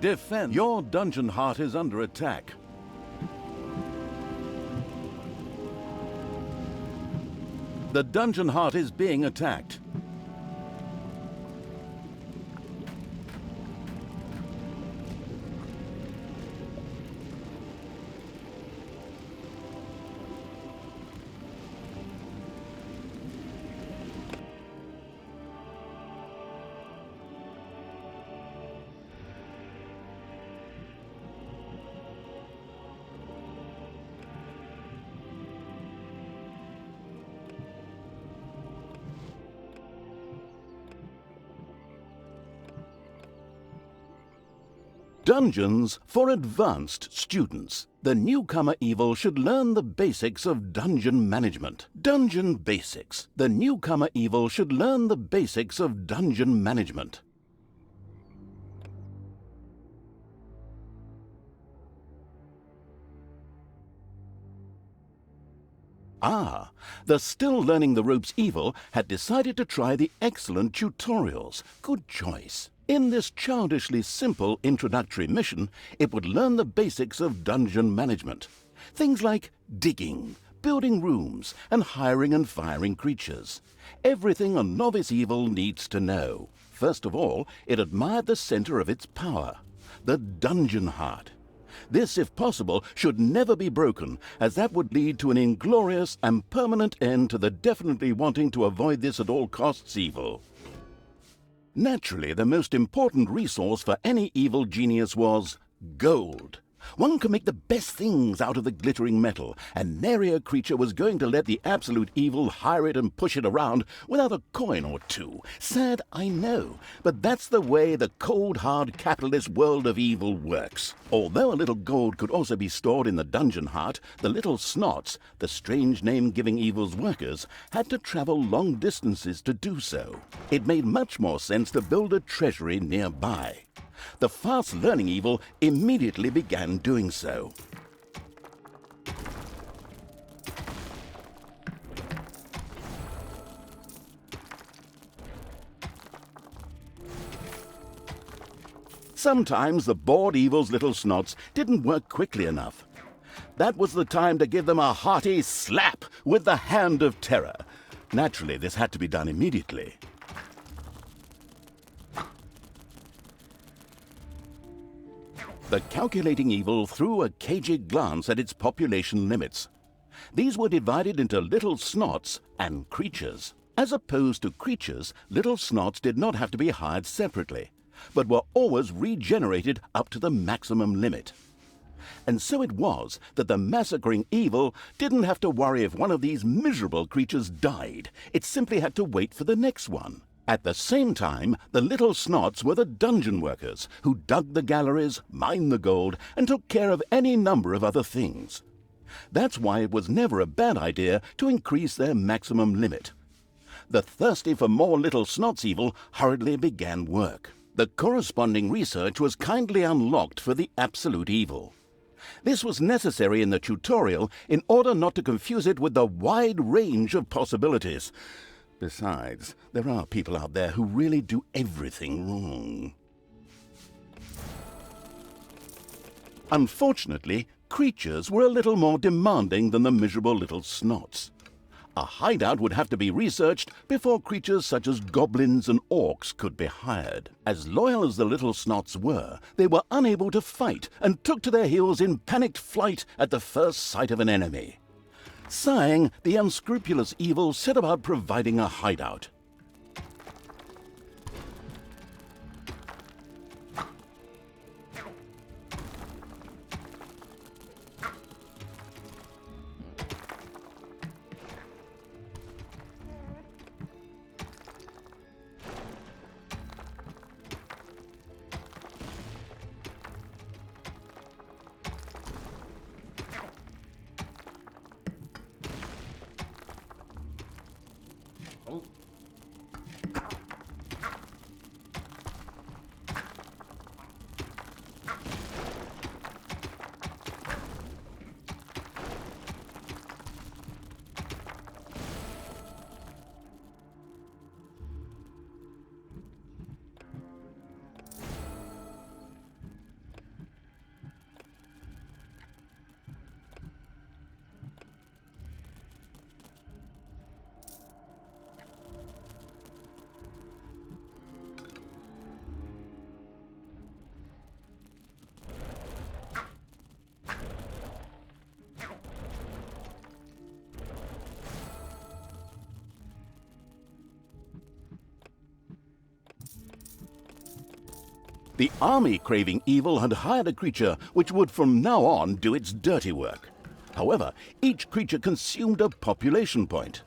Defend. Your dungeon heart is under attack. The dungeon heart is being attacked. Dungeons for advanced students. The newcomer evil should learn the basics of dungeon management. Dungeon basics. The newcomer evil should learn the basics of dungeon management. Ah, the still learning the ropes evil had decided to try the excellent tutorials. Good choice. In this childishly simple introductory mission, it would learn the basics of dungeon management. Things like digging, building rooms, and hiring and firing creatures. Everything a novice evil needs to know. First of all, it admired the center of its power, the dungeon heart. This, if possible, should never be broken, as that would lead to an inglorious and permanent end to the definitely wanting to avoid this at all costs evil. Naturally, the most important resource for any evil genius was gold. One can make the best things out of the glittering metal, and nary a creature was going to let the absolute evil hire it and push it around without a coin or two. Sad, I know, but that's the way the cold, hard capitalist world of evil works. Although a little gold could also be stored in the dungeon heart, the little snots, the strange name-giving evil's workers, had to travel long distances to do so. It made much more sense to build a treasury nearby. The fast-learning evil immediately began doing so. Sometimes the bored evil's little snots didn't work quickly enough. That was the time to give them a hearty slap with the hand of terror. Naturally, this had to be done immediately. The calculating evil threw a cagey glance at its population limits. These were divided into little snots and creatures. As opposed to creatures, little snots did not have to be hired separately, but were always regenerated up to the maximum limit. And so it was that the massacring evil didn't have to worry if one of these miserable creatures died. It simply had to wait for the next one. At the same time, the little snots were the dungeon workers who dug the galleries, mined the gold, and took care of any number of other things. That's why it was never a bad idea to increase their maximum limit. The thirsty for more little snots evil hurriedly began work. The corresponding research was kindly unlocked for the absolute evil. This was necessary in the tutorial in order not to confuse it with the wide range of possibilities. Besides, there are people out there who really do everything wrong. Unfortunately, creatures were a little more demanding than the miserable little snots. A hideout would have to be researched before creatures such as goblins and orcs could be hired. As loyal as the little snots were, they were unable to fight and took to their heels in panicked flight at the first sight of an enemy. Sighing, the unscrupulous evil set about providing a hideout. The army craving evil had hired a creature which would from now on do its dirty work. However, each creature consumed a population point.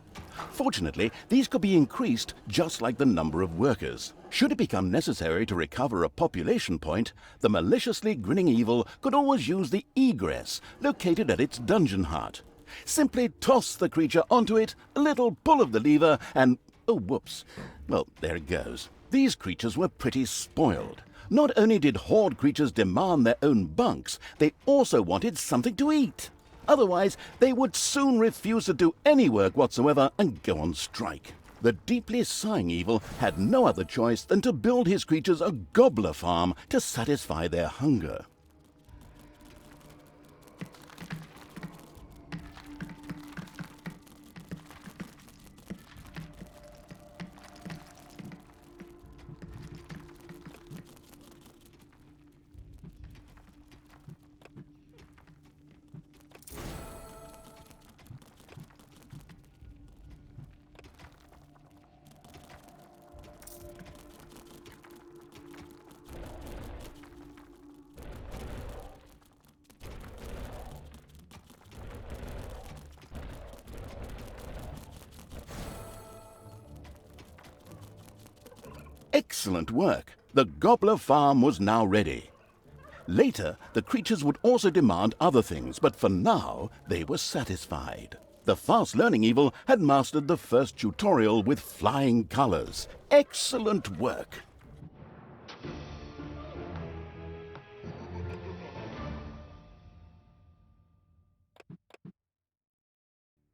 Fortunately, these could be increased just like the number of workers. Should it become necessary to recover a population point, the maliciously grinning evil could always use the egress located at its dungeon heart. Simply toss the creature onto it, a little pull of the lever, and oh, whoops. Well, there it goes. These creatures were pretty spoiled. Not only did horde creatures demand their own bunks, they also wanted something to eat. Otherwise, they would soon refuse to do any work whatsoever and go on strike. The deeply sighing evil had no other choice than to build his creatures a gobbler farm to satisfy their hunger. Excellent work! The gobbler farm was now ready. Later, the creatures would also demand other things, but for now, they were satisfied. The fast-learning evil had mastered the first tutorial with flying colors. Excellent work!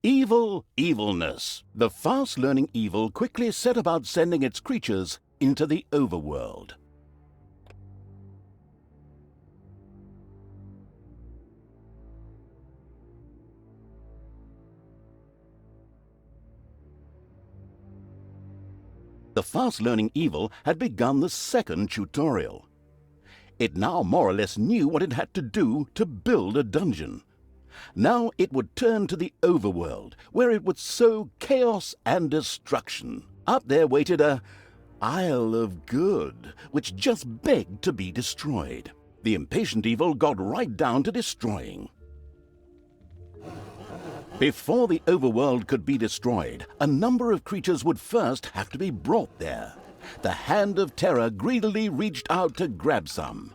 Evil evilness. The fast-learning evil quickly set about sending its creatures into the overworld. The fast-learning evil had begun the second tutorial. It now more or less knew what it had to do to build a dungeon. Now it would turn to the overworld, where it would sow chaos and destruction. Up there waited a Isle of Good, which just begged to be destroyed. The impatient evil got right down to destroying. Before the overworld could be destroyed, a number of creatures would first have to be brought there. The Hand of Terror greedily reached out to grab some.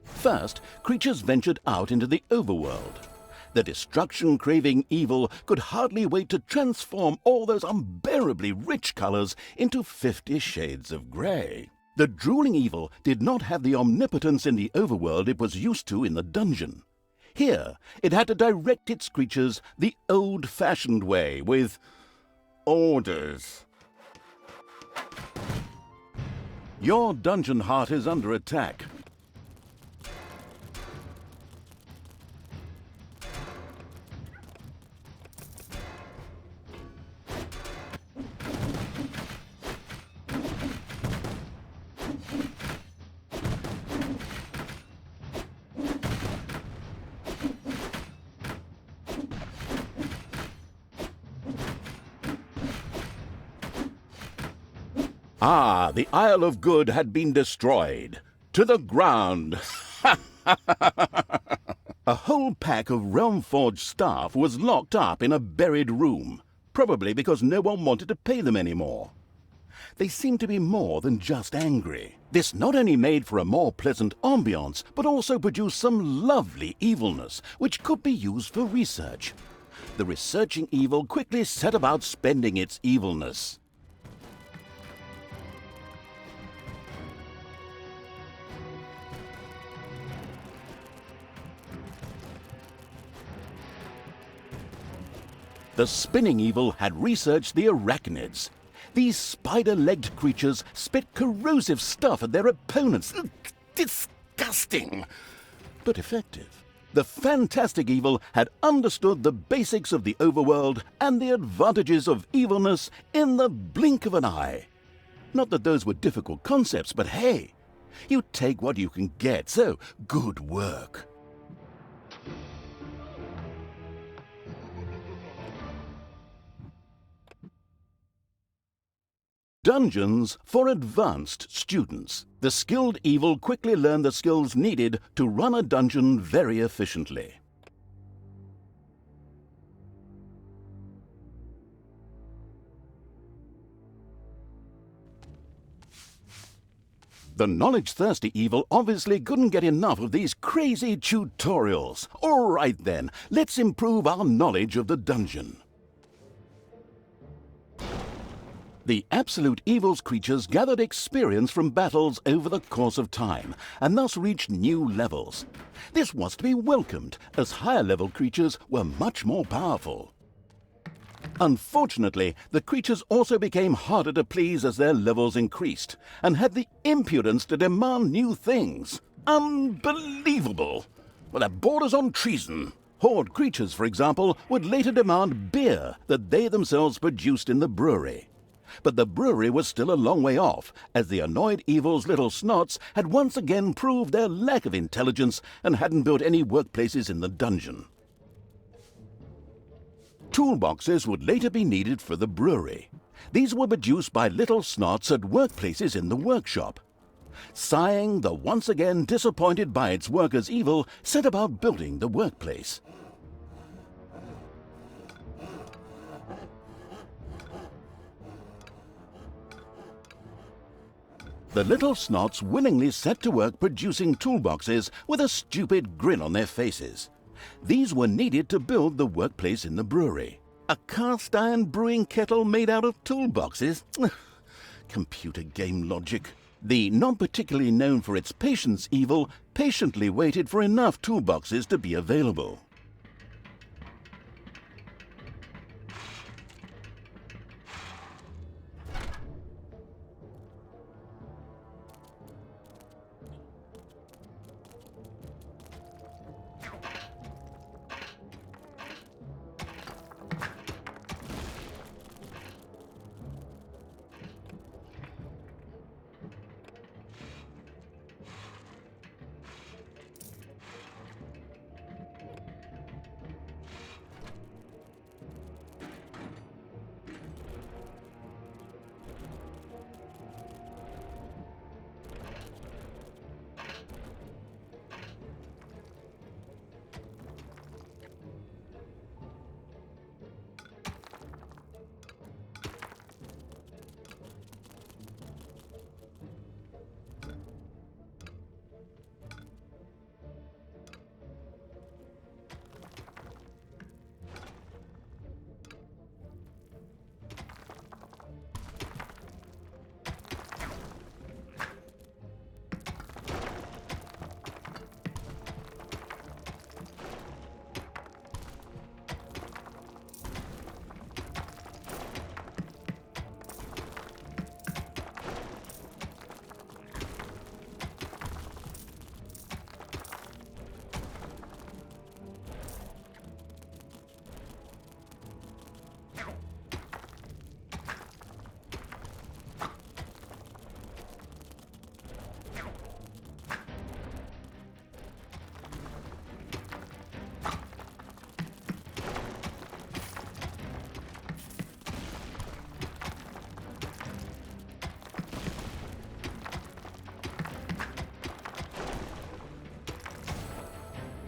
First, creatures ventured out into the overworld. The destruction-craving evil could hardly wait to transform all those unbearably rich colors into 50 shades of gray. The drooling evil did not have the omnipotence in the overworld it was used to in the dungeon. Here, it had to direct its creatures the old-fashioned way, with orders. Your dungeon heart is under attack. Ah, the Isle of Good had been destroyed. To the ground. A whole pack of Realm-Forged staff was locked up in a buried room, probably because no one wanted to pay them anymore. They seemed to be more than just angry. This not only made for a more pleasant ambiance, but also produced some lovely evilness, which could be used for research. The researching evil quickly set about spending its evilness. The spinning evil had researched the arachnids. These spider-legged creatures spit corrosive stuff at their opponents. Ugh, disgusting, but effective. The fantastic evil had understood the basics of the overworld and the advantages of evilness in the blink of an eye. Not that those were difficult concepts, but hey, you take what you can get, so good work. Dungeons for advanced students. The skilled evil quickly learned the skills needed to run a dungeon very efficiently. The knowledge-thirsty evil obviously couldn't get enough of these crazy tutorials. All right then, let's improve our knowledge of the dungeon. The Absolute Evil's creatures gathered experience from battles over the course of time, and thus reached new levels. This was to be welcomed, as higher-level creatures were much more powerful. Unfortunately, the creatures also became harder to please as their levels increased, and had the impudence to demand new things. Unbelievable! Well, that borders on treason. Horde creatures, for example, would later demand beer that they themselves produced in the brewery. But the brewery was still a long way off, as the annoyed evil's little snots had once again proved their lack of intelligence and hadn't built any workplaces in the dungeon. Toolboxes would later be needed for the brewery. These were produced by little snots at workplaces in the workshop. Sighing, the once again disappointed by its workers' evil, set about building the workplace. The little snots willingly set to work producing toolboxes with a stupid grin on their faces. These were needed to build the workplace in the brewery. A cast iron brewing kettle made out of toolboxes? Computer game logic. The not particularly known for its patience evil patiently waited for enough toolboxes to be available.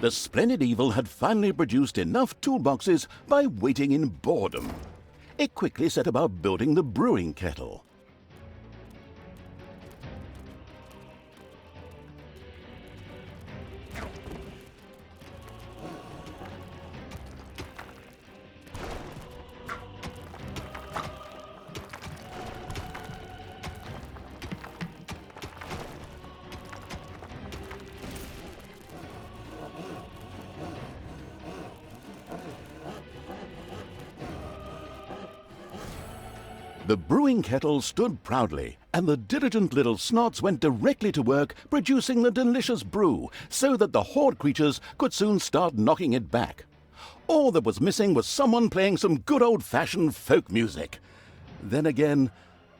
The splendid evil had finally produced enough toolboxes by waiting in boredom. It quickly set about building the brewing kettle. The brewing kettle stood proudly, and the diligent little snots went directly to work producing the delicious brew, so that the horde creatures could soon start knocking it back. All that was missing was someone playing some good old-fashioned folk music. Then again,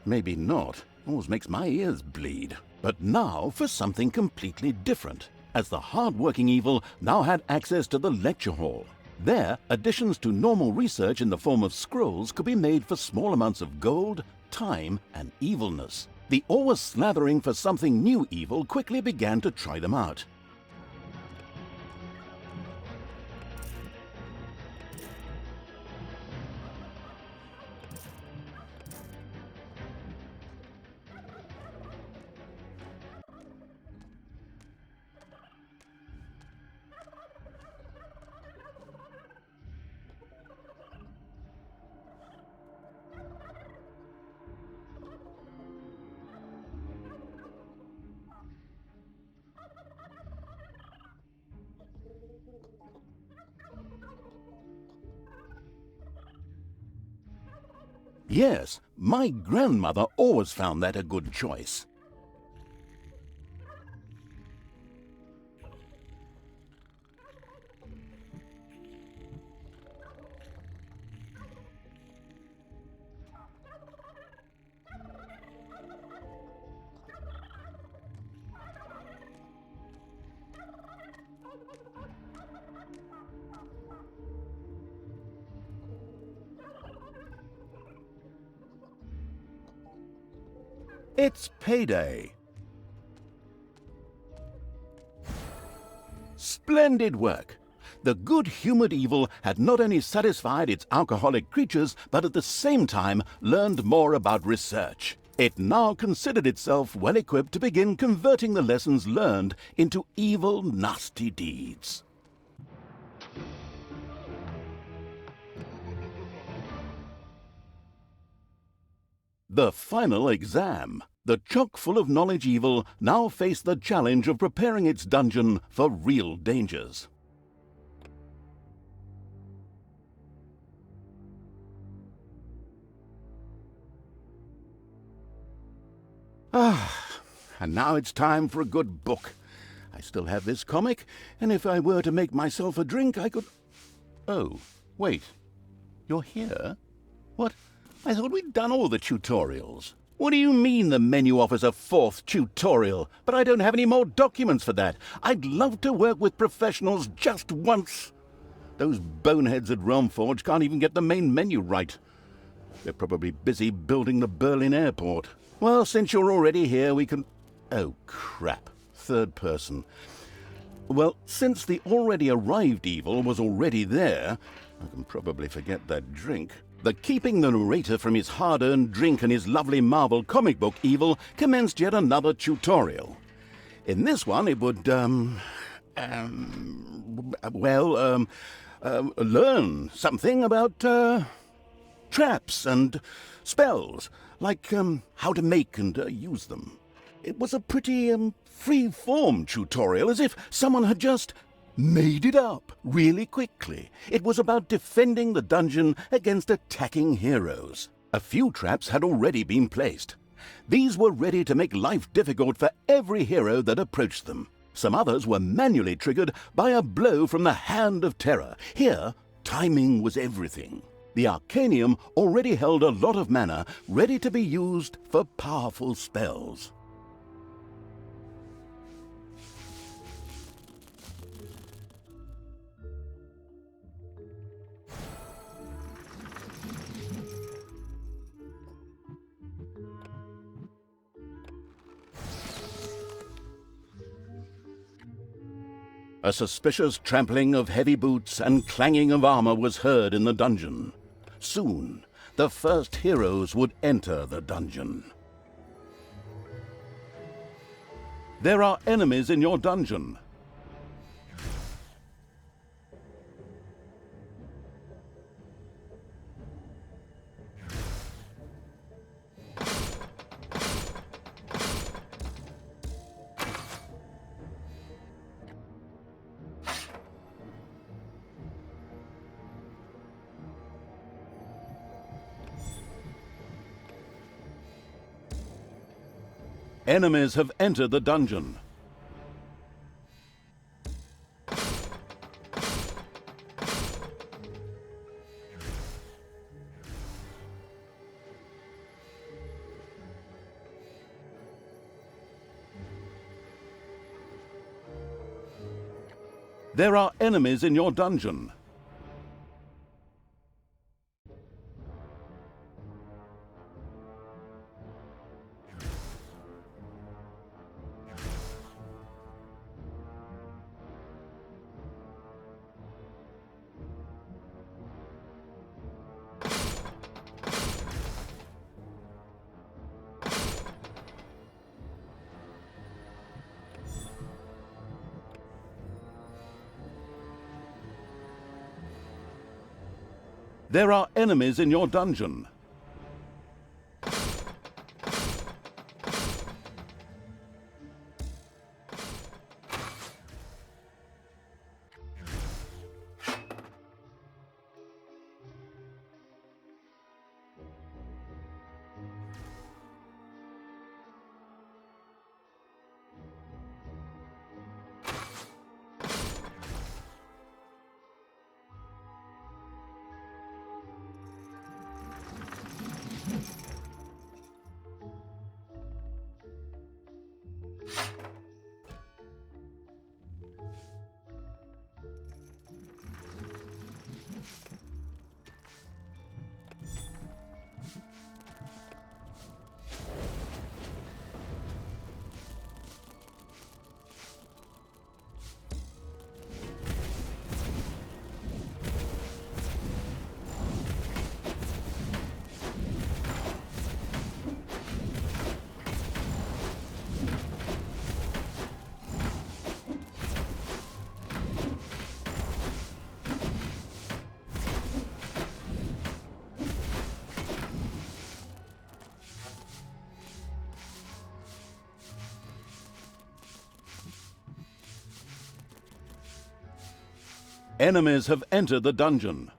maybe not. Always makes my ears bleed. But now for something completely different, as the hard-working evil now had access to the lecture hall. There, additions to normal research in the form of scrolls could be made for small amounts of gold, time, and evilness. The always slathering for something new evil quickly began to try them out. Yes, my grandmother always found that a good choice. It's payday. Splendid work. The good-humored evil had not only satisfied its alcoholic creatures, but at the same time learned more about research. It now considered itself well-equipped to begin converting the lessons learned into evil, nasty deeds. The final exam. The chock-full of knowledge evil now faced the challenge of preparing its dungeon for real dangers. And now it's time for a good book. I still have this comic, and if I were to make myself a drink, I could... Oh, wait. You're here? What? I thought we'd done all the tutorials. What do you mean the menu offers a fourth tutorial? But I don't have any more documents for that. I'd love to work with professionals just once. Those boneheads at Realmforge can't even get the main menu right. They're probably busy building the Berlin airport. Well, since you're already here, we can... Oh, crap. Third person. Well, since the already arrived evil was already there, I can probably forget that drink. The keeping the narrator from his hard-earned drink and his lovely Marvel comic book evil commenced yet another tutorial. In this one, it would, learn something about, traps and spells, like, how to make and use them. It was a pretty, free-form tutorial, as if someone had just made it up really quickly. It was about defending the dungeon against attacking heroes. A few traps had already been placed. These were ready to make life difficult for every hero that approached them. Some others were manually triggered by a blow from the Hand of Terror. Here, timing was everything. The Arcanium already held a lot of mana ready to be used for powerful spells. A suspicious trampling of heavy boots and clanging of armor was heard in the dungeon. Soon, the first heroes would enter the dungeon. There are enemies in your dungeon. Enemies have entered the dungeon. There are enemies in your dungeon. There are enemies in your dungeon. Enemies have entered the dungeon.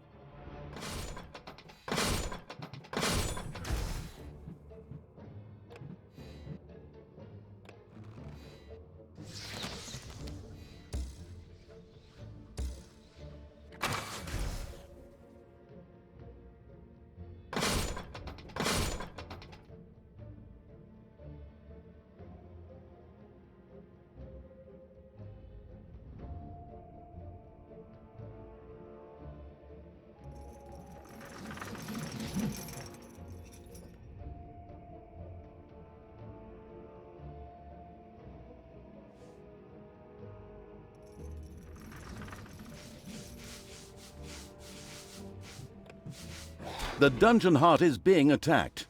The dungeon heart is being attacked.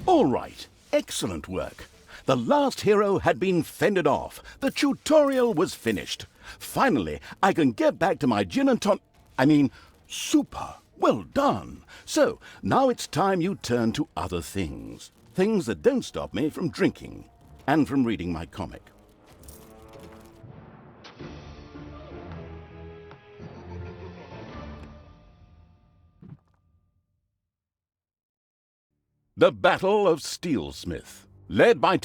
All right, excellent work. The last hero had been fended off. The tutorial was finished. Finally, I can get back to my gin and super. Well done. So, now it's time you turn to other things. Things that don't stop me from drinking and from reading my comic. The Battle of Steelsmith, led by